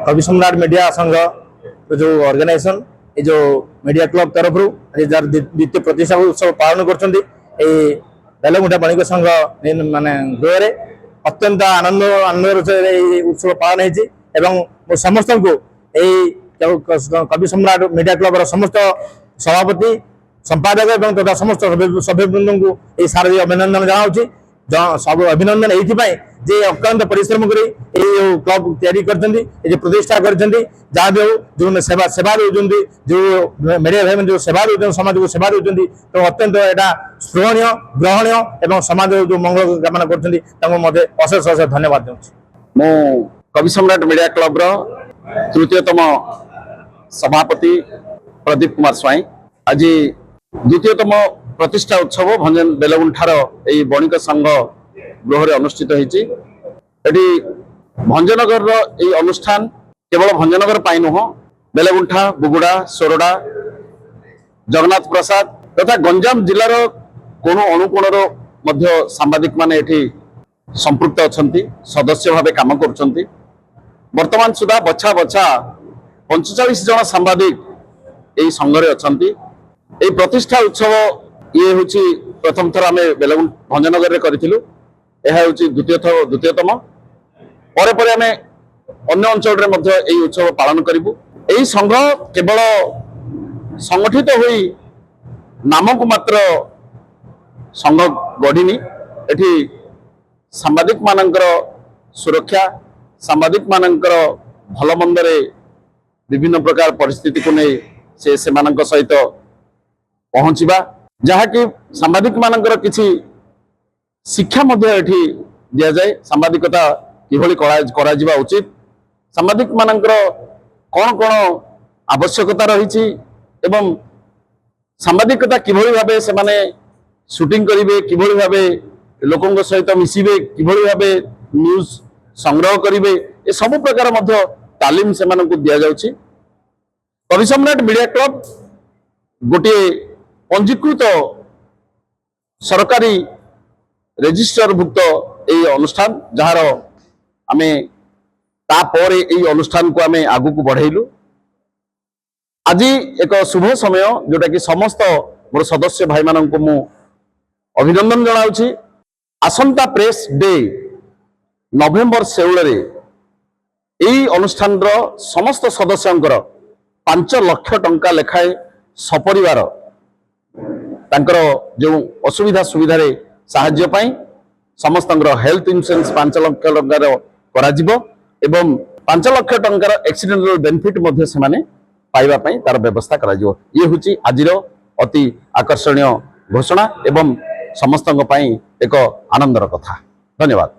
कवि सम्राट मीडिया संघ जो ऑर्गेनाइजेशन ये जो मीडिया क्लब तरफ द्वितीय प्रतिष्ठा उत्सव पालन कर बेलगुंठा बणिक संघ माने गृह अत्यंत आनंद आनंद उत्सव पालन हो समस्त को कवि सम्राट मीडिया क्लब समस्त सभापति संपादक एवं तथा समस्त सभ्यवृंद को यह शारदीय अभिनंदन जनाऊँ सब अभिनंदन ये जे अक्लांत परिश्रम कर क्लब तैयारी प्रतिष्ठा कर जहाँ भी जो सेवा सेवा दौरान जो मीडिया भाई जो सेवा दौरान समाज को सेवा दौरान तो अत्यंत यहाँ स्पृहणीय ग्रहणीय एवं समाज जो मंगल कामना कर अशेष अशेष धन्यवाद दूँ। मु कवि सम्राट मीडिया क्लब तृतीयतम सभापति प्रदीप कुमार स्वाई आज द्वितीयतम प्रतिष्ठा उत्सव भंजन बेलगुंठार यही बणिक संघ गृह अनुष्ठित होती भंजनगर यही अनुष्ठान केवल भंजनगर पाई नुह बेलगुंठा बुगुड़ा सोरडा जगन्नाथ प्रसाद तथा गंजाम जिलार कोण अनुकोणर सांबादिक माने संपृक्त अच्छा सदस्य भाव काम कर वर्तमान सुधा बछा बछा 45 जन सांबादिक यही संघरे अच्छा यही प्रतिष्ठा उत्सव ये हूँ प्रथम थर आम बेलगुंठ भंजनगर में करूँ यह द्वितीयतम पर आम अन्य अंचल में उत्सव पालन करूँ यही संघ केवल संगठित हो नाम को मात्र संघ गढ़नी एठी सांबादिक मानकर सुरक्षा सांबादिक मानकर भल मंदरे विभिन्न प्रकार परिस्थिति को नहीं से सहित पहुँचवा जहाँकि सांबादिक मानकर किसी शिक्षा एठी दिया जाए सांबादिकता किभली करा उचित सांबादिक मानकर कौन कौन आवश्यकता रही एवं सांबादिकता किभली भाबे से माने शूटिंग करिवे किभली भाबे लोकंग सहित मिसिबे किभली भाबे न्यूज संग्रह करिवे ए सब प्रकार मध्य तालीम से मानक दिया जाउछि। कवि सम्राट मीडिया क्लब गोटे पंजीकृत सरकारी रेजिस्टर भुक्त यही अनुष्ठान जार आम तापर यही अनुष्ठान को आम आगु को बढ़ेलु आज एक शुभ समय जोटा कि समस्त मोर सदस्य भाई मान को मु अभिनंदन जनाऊँ। आसंता प्रेस डे नवेम्बर 16 यही अनुष्ठान समस्त सदस्यंकर 5 लाख टंका लेखाए सपरिवार तांकर जो असुविधा सुविधा साहाय्य पाई समस्त हेल्थ इंश्योरेंस 5 लाख टंकार करा एवं 5 लाख टंकार एक्सीडेंटल बेनिफिट मध्य से माने पाइबा पाई तार व्यवस्था करा ये हूँ आज अति आकर्षणीय घोषणा एवं समस्त एक आनंदर कथा। धन्यवाद।